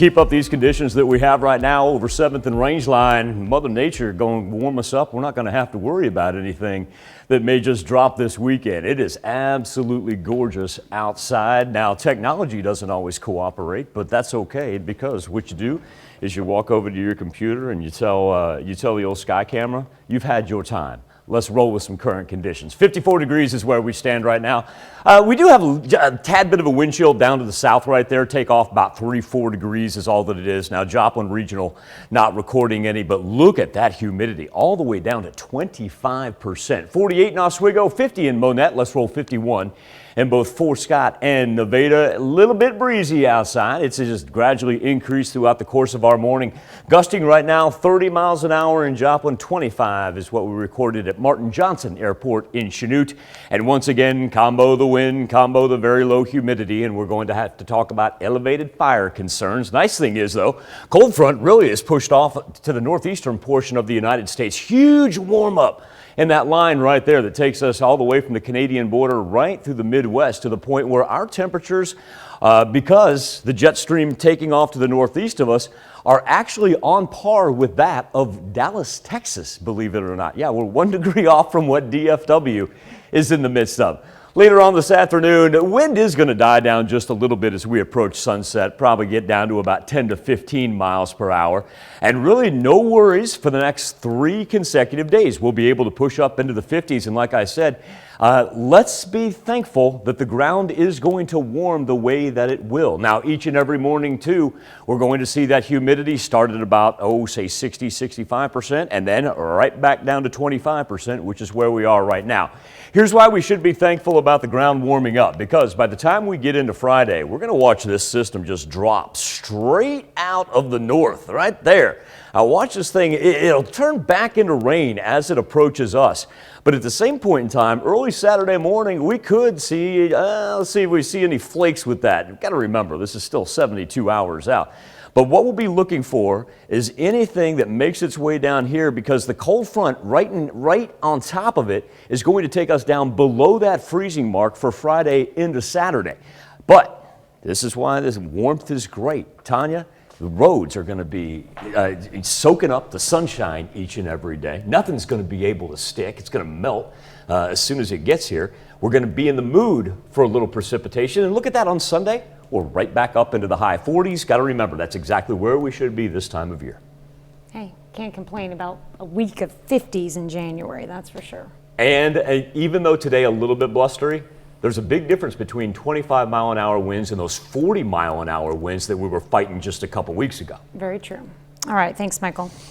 keep up these conditions that we have right now over 7th and Rangeline, Mother Nature going to warm us up. We're not going to have to worry about anything that may just drop this weekend. It is absolutely gorgeous outside. Now, technology doesn't always cooperate, but that's okay, because what you do is you walk over to your computer and you tell the old sky camera, you've had your time. Let's roll with some current conditions. 54 degrees is where we stand right now. We do have a tad bit of a wind chill down to the south right there. Take off about 3-4 degrees is all that it is. Now, Joplin Regional not recording any, but look at that humidity all the way down to 25%. 48 in Oswego, 50 in Monette. Let's roll 51 in both Fort Scott and Nevada. A little bit breezy outside. It's just gradually increased throughout the course of our morning. Gusting right now 30 miles an hour in Joplin. 25 is what we recorded at Martin Johnson Airport in Chanute. And once again, combo the wind, combo the very low humidity, and we're going to have to talk about elevated fire concerns. Nice thing is, though, cold front really is pushed off to the northeastern portion of the United States. Huge warm up in that line right there that takes us all the way from the Canadian border right through the Midwest, to the point where our temperatures, because the jet stream taking off to the northeast of us, are actually on par with that of Dallas, Texas, believe it or not. Yeah, we're 1 degree off from what DFW is in the midst of. Later on this afternoon, the wind is going to die down just a little bit as we approach sunset, probably get down to about 10 to 15 miles per hour. And really no worries for the next 3 consecutive days. We'll be able to push up into the 50s. And like I said, let's be thankful that the ground is going to warm the way that it will. Now, each and every morning, too, we're going to see that humidity start at about, say 60, 65%, and then right back down to 25%, which is where we are right now. Here's why we should be thankful about the ground warming up, because by the time we get into Friday, we're going to watch this system just drop straight out of the north, right there. Now watch this thing, it'll turn back into rain as it approaches us. But at the same point in time, early Saturday morning, we could see, let's see if we see any flakes with that. You've got to remember, this is still 72 hours out. But what we'll be looking for is anything that makes its way down here, because the cold front right on top of it is going to take us down below that freezing mark for Friday into Saturday. But this is why this warmth is great. Tanya, the roads are going to be soaking up the sunshine each and every day. Nothing's going to be able to stick. It's going to melt as soon as it gets here. We're going to be in the mood for a little precipitation. And look at that on Sunday. We're right back up into the high 40s. Got to remember, that's exactly where we should be this time of year. Hey, can't complain about a week of 50s in January, that's for sure. And even though today a little bit blustery, there's a big difference between 25-mile-an-hour winds and those 40-mile-an-hour winds that we were fighting just a couple weeks ago. Very true. All right, thanks, Michael.